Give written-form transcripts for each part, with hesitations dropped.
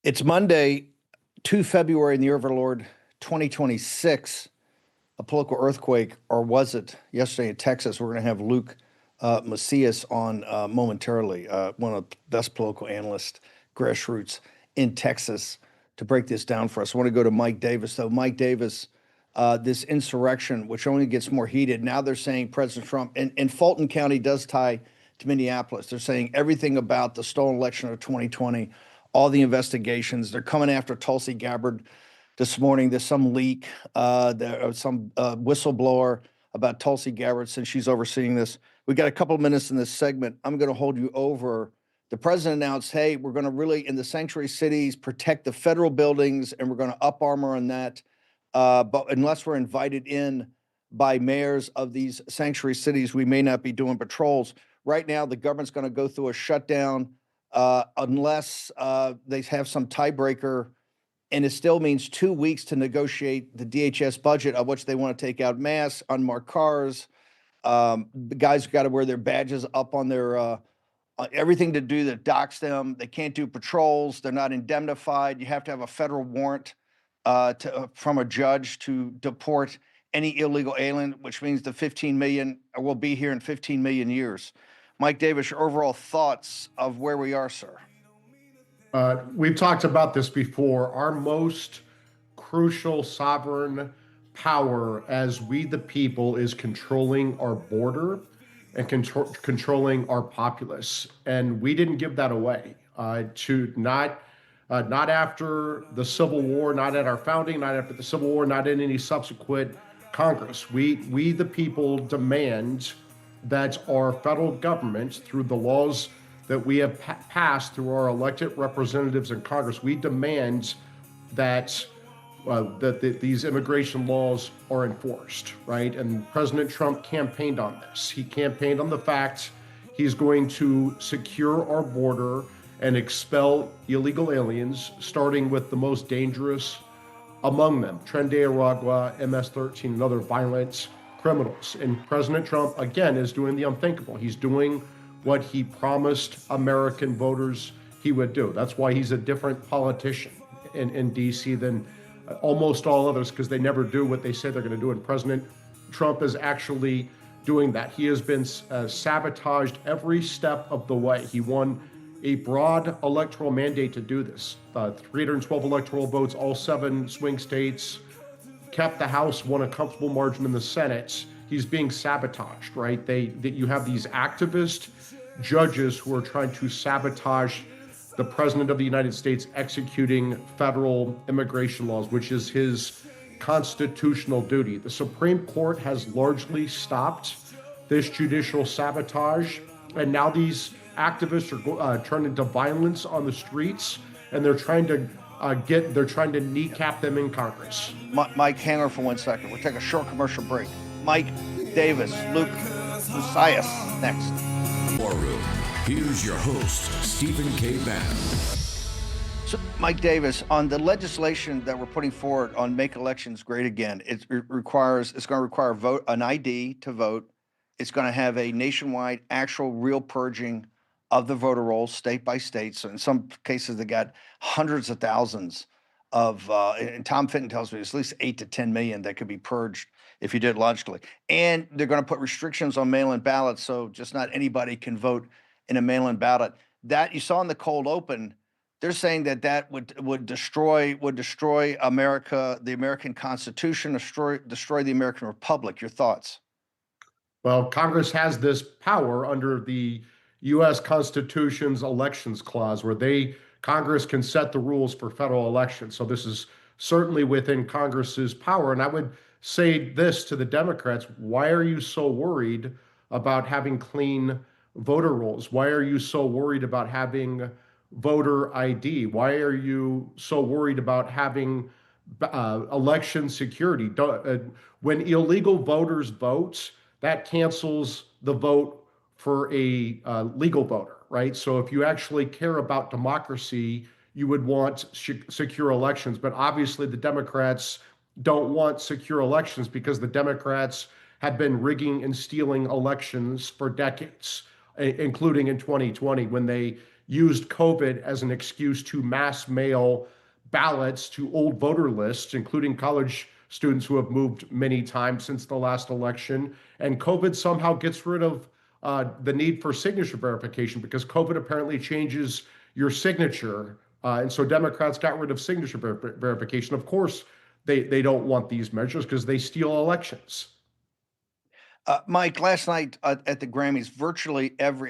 It's Monday, 2 February in the year of our Lord 2026, a political earthquake, or was it yesterday in Texas? We're going to have Luke Macias on momentarily, one of the best political analysts, grassroots in Texas, to break this down for us. I want to go to Mike Davis, though. Mike Davis, this insurrection, which only gets more heated. Now they're saying President Trump, and Fulton County does tie to Minneapolis. They're saying everything about the stolen election of 2020, all the investigations. They're coming after Tulsi Gabbard this morning. There's some leak, some whistleblower about Tulsi Gabbard, since she's overseeing this. We got a couple of minutes in this segment. I'm going to hold you over. The president announced, hey, we're going to really, in the sanctuary cities, protect the federal buildings, and we're going to up armor on that. But unless we're invited in by mayors of these sanctuary cities, we may not be doing patrols. Right now, the government's going to go through a shutdown unless they have some tiebreaker, and it still means 2 weeks to negotiate the DHS budget, of which they want to take out masks, unmarked cars. The guys got to wear their badges up on their everything to do that docks them. They can't do patrols. They're not indemnified. You have to have a federal warrant from a judge to deport any illegal alien, which means the 15 million will be here in 15 million years. Mike Davis, your overall thoughts of where we are, sir? We've talked about this before. Our most crucial sovereign power as we the people is controlling our border and controlling our populace. And we didn't give that away not after the Civil War, not at our founding, not after the Civil War, not in any subsequent Congress. We the people demand that our federal government, through the laws that we have passed through our elected representatives in Congress, we demand that these immigration laws are enforced, right? And President Trump campaigned on this. He campaigned on the fact he's going to secure our border and expel illegal aliens, starting with the most dangerous among them, Tren de Aragua, MS-13, and other violent criminals. And President Trump, again, is doing the unthinkable. He's doing what he promised American voters he would do. That's why he's a different politician in D.C. than almost all others, because they never do what they say they're going to do. And President Trump is actually doing that. He has been sabotaged every step of the way. He won a broad electoral mandate to do this. 312 electoral votes, all 7 swing states, kept the House, won a comfortable margin in the Senate. He's being sabotaged, right? That you have these activist judges who are trying to sabotage the President of the United States executing federal immigration laws, which is his constitutional duty. The Supreme Court has largely stopped this judicial sabotage, and now these activists are turning into violence on the streets, and they're trying to kneecap them in Congress. Mike, hang on for 1 second. We'll take a short commercial break. Mike Davis, Luke Macias, next. War Room. Here's your host, Stephen K. Bannon. So, Mike Davis, on the legislation that we're putting forward on Make Elections Great Again, it's going to require an ID to vote. It's going to have a nationwide, actual, real purging of the voter rolls, state by state. So in some cases, they got hundreds of thousands of, and Tom Fitton tells me it's at least 8 to 10 million that could be purged if you did logically. And they're going to put restrictions on mail-in ballots, so just not anybody can vote in a mail-in ballot. That you saw in the cold open, they're saying that would destroy America, the American Constitution, destroy the American Republic. Your thoughts? Well, Congress has this power under the U.S. Constitution's elections clause, where Congress can set the rules for federal elections. So this is certainly within Congress's power. And I would say this to the Democrats: why are you so worried about having clean voter rolls? Why are you so worried about having voter ID? Why are you so worried about having election security? When illegal voters vote, that cancels the vote for a legal voter, right? So if you actually care about democracy, you would want secure elections. But obviously the Democrats don't want secure elections because the Democrats have been rigging and stealing elections for decades, including in 2020 when they used COVID as an excuse to mass mail ballots to old voter lists, including college students who have moved many times since the last election. And COVID somehow gets rid of the need for signature verification because COVID apparently changes your signature. And so Democrats got rid of signature verification. Of course, they don't want these measures because they steal elections. Mike, last night at the Grammys,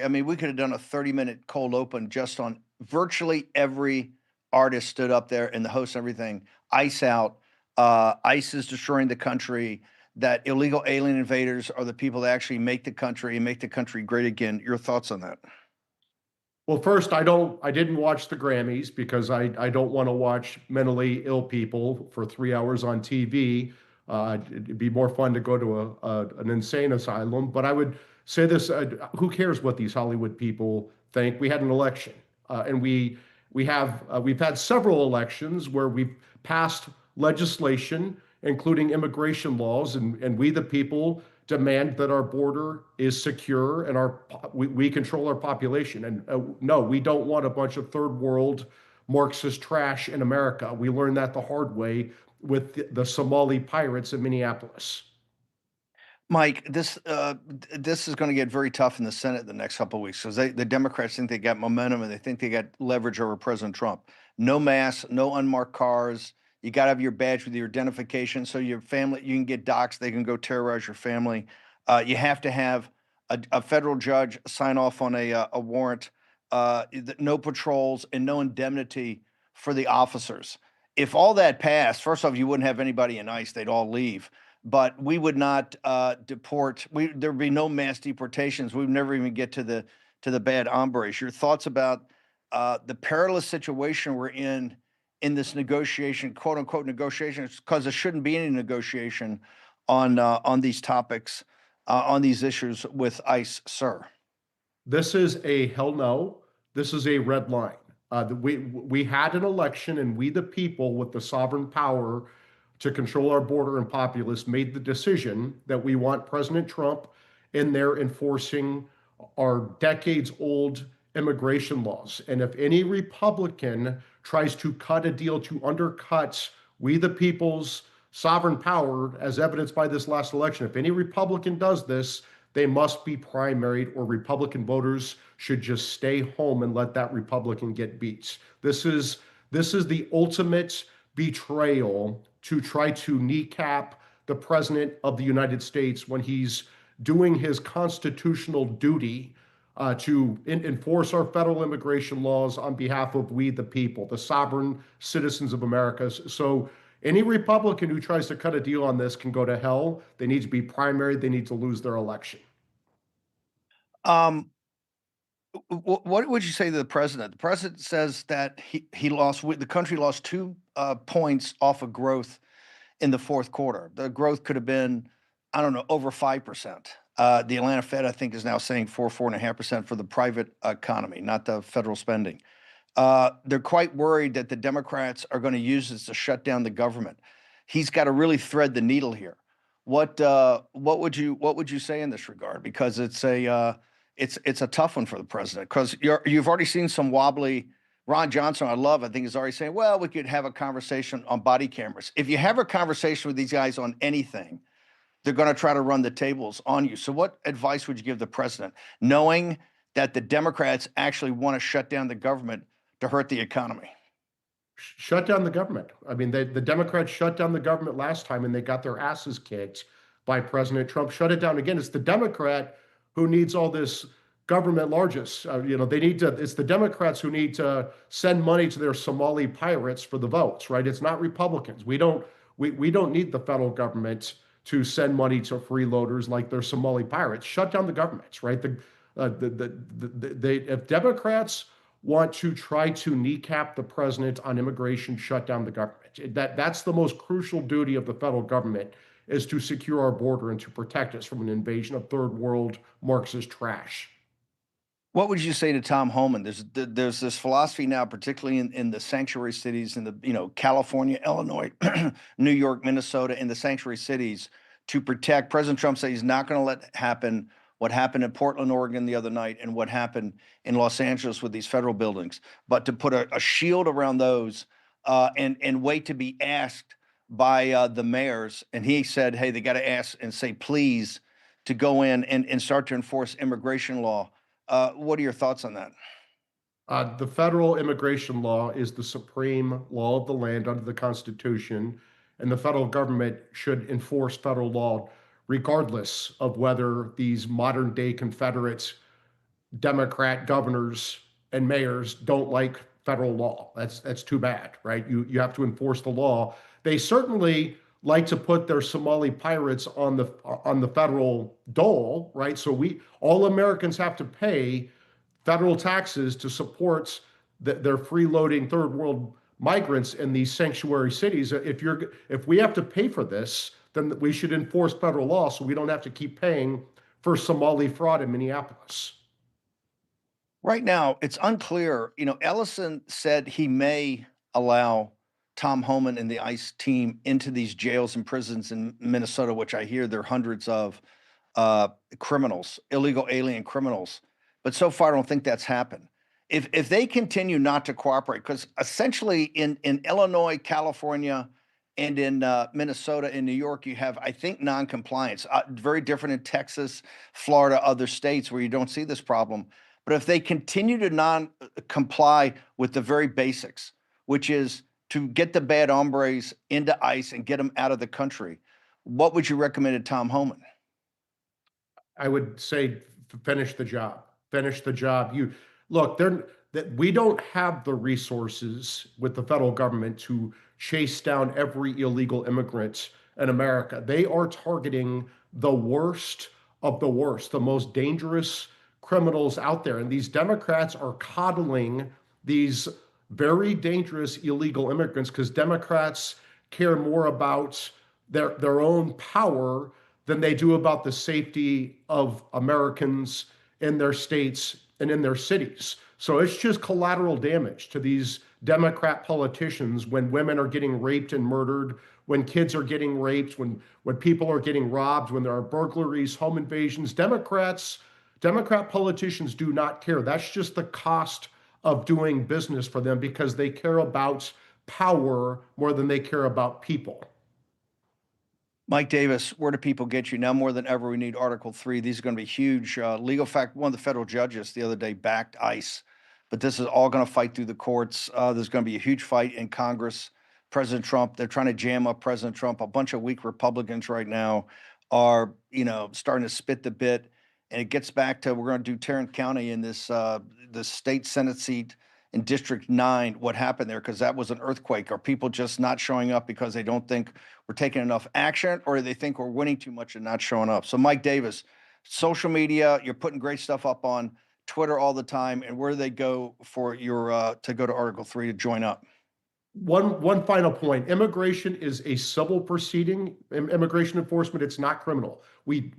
I mean, we could have done a 30-minute cold open just on virtually every artist stood up there and the host and everything. ICE out. ICE is destroying the country. That illegal alien invaders are the people that actually make the country and make the country great again. Your thoughts on that? Well, first, I didn't watch the Grammys because I don't want to watch mentally ill people for 3 hours on TV. It'd be more fun to go to an insane asylum. But I would say this: who cares what these Hollywood people think? We had an election, and we've had several elections where we've passed legislation, including immigration laws, and we the people demand that our border is secure and we control our population. And no, we don't want a bunch of third world Marxist trash in America. We learned that the hard way with the Somali pirates in Minneapolis. Mike, this is going to get very tough in the Senate the next couple of weeks because the Democrats think they got momentum and they think they got leverage over President Trump. No masks, no unmarked cars. You got to have your badge with your identification so your family, you can get doxxed. They can go terrorize your family. You have to have a federal judge sign off on a warrant, no patrols and no indemnity for the officers. If all that passed, first off, you wouldn't have anybody in ICE. They'd all leave. But we would not deport. There'd be no mass deportations. We'd never even get to the bad hombres. Your thoughts about the perilous situation we're in this negotiation, quote unquote negotiation, because there shouldn't be any negotiation on these topics, on these issues with ICE, sir? This is a hell no. This is a red line. We had an election, and we the people with the sovereign power to control our border and populace made the decision that we want President Trump in there enforcing our decades-old immigration laws. And if any Republican tries to cut a deal to undercut we the people's sovereign power, as evidenced by this last election, if any Republican does this, they must be primaried, or Republican voters should just stay home and let that Republican get beat. This is the ultimate betrayal to try to kneecap the President of the United States when he's doing his constitutional duty to enforce our federal immigration laws on behalf of we the people, the sovereign citizens of America. So any Republican who tries to cut a deal on this can go to hell. They need to be primaried. They need to lose their election. What would you say to the president? The president says that he lost, the country lost 2 points off of growth in the fourth quarter. The growth could have been, I don't know, over 5%. The Atlanta Fed, I think, is now saying 4.5% for the private economy, not the federal spending. They're quite worried that the Democrats are going to use this to shut down the government. He's got to really thread the needle here. What would you say in this regard? Because it's a tough one for the president, because you've already seen some wobbly. Ron Johnson, I think, is already saying, well, we could have a conversation on body cameras. If you have a conversation with these guys on anything, they're going to try to run the tables on you. So what advice would you give the president, knowing that the Democrats actually want to shut down the government to hurt the economy? Shut down the government. I mean, the Democrats shut down the government last time and they got their asses kicked by President Trump. Shut it down again. It's the Democrat who needs all this government largesse. It's the Democrats who need to send money to their Somali pirates for the votes, right? It's not Republicans. We don't need the federal government to send money to freeloaders like their Somali pirates. Shut down the governments, right? If Democrats want to try to kneecap the president on immigration, shut down the government. That's the most crucial duty of the federal government, is to secure our border and to protect us from an invasion of third world Marxist trash. What would you say to Tom Homan? There's this philosophy now, particularly in the sanctuary cities, in the California, Illinois, New York, Minnesota, in the sanctuary cities, to protect. President Trump said he's not going to let happen what happened in Portland, Oregon the other night, and what happened in Los Angeles with these federal buildings. But to put a shield around those and wait to be asked by the mayors, and he said, hey, they got to ask and say please to go in and start to enforce immigration law. What are your thoughts on that? The federal immigration law is the supreme law of the land under the Constitution, and the federal government should enforce federal law regardless of whether these modern day Confederate Democrat governors and mayors don't like federal law. That's too bad, right? You have to enforce the law. They certainly like to put their Somali pirates on the federal dole, right? So all Americans have to pay federal taxes to support their freeloading third world migrants in these sanctuary cities. If we have to pay for this, then we should enforce federal law so we don't have to keep paying for Somali fraud in Minneapolis. Right now, it's unclear. Ellison said he may allow Tom Homan and the ICE team into these jails and prisons in Minnesota, which I hear there are hundreds of criminals, illegal alien criminals. But so far, I don't think that's happened. If they continue not to cooperate, because essentially in Illinois, California, and in Minnesota and New York, you have, I think, non-compliance. Very different in Texas, Florida, other states where you don't see this problem. But if they continue to non-comply with the very basics, which is to get the bad hombres into ICE and get them out of the country, what would you recommend to Tom Homan? I would say finish the job. Finish the job. We don't have the resources with the federal government to chase down every illegal immigrant in America. They are targeting the worst of the worst, the most dangerous criminals out there. And these Democrats are coddling these very dangerous illegal immigrants because Democrats care more about their own power than they do about the safety of Americans in their states and in their cities. So it's just collateral damage to these Democrat politicians when women are getting raped and murdered, when kids are getting raped, when people are getting robbed, when there are burglaries, home invasions. Democrat politicians do not care. That's just the cost of doing business for them because they care about power more than they care about people. Mike Davis, where do people get you? Now more than ever, we need Article 3. These are going to be huge. Legal fact, one of the federal judges the other day backed ICE, but this is all going to fight through the courts. There's going to be a huge fight in Congress. President Trump, they're trying to jam up President Trump. A bunch of weak Republicans right now are, starting to spit the bit. And it gets back to, we're going to do Tarrant County in this the state Senate seat in District 9, what happened there, because that was an earthquake. Are people just not showing up because they don't think we're taking enough action, or they think we're winning too much and not showing up? So Mike Davis, social media, you're putting great stuff up on Twitter all the time, and where do they go for your to go to Article 3 to join up? One final point. Immigration is a civil proceeding. Immigration enforcement, it's not criminal. We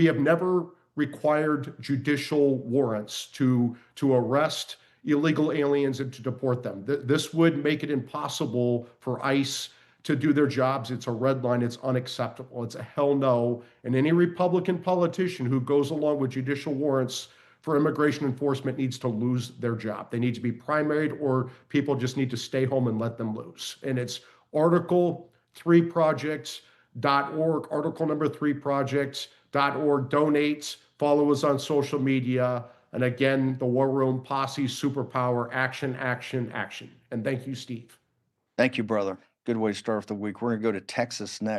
have never required judicial warrants to arrest illegal aliens and to deport them. This would make it impossible for ICE to do their jobs. It's a red line. It's unacceptable. It's a hell no. And any Republican politician who goes along with judicial warrants for immigration enforcement needs to lose their job. They need to be primaried, or people just need to stay home and let them loose. And it's article3projects.org, article number 3projects.org. Donate, follow us on social media. And again, the War Room Posse Superpower, action, action, action. And thank you, Steve. Thank you, brother. Good way to start off the week. We're going to go to Texas next.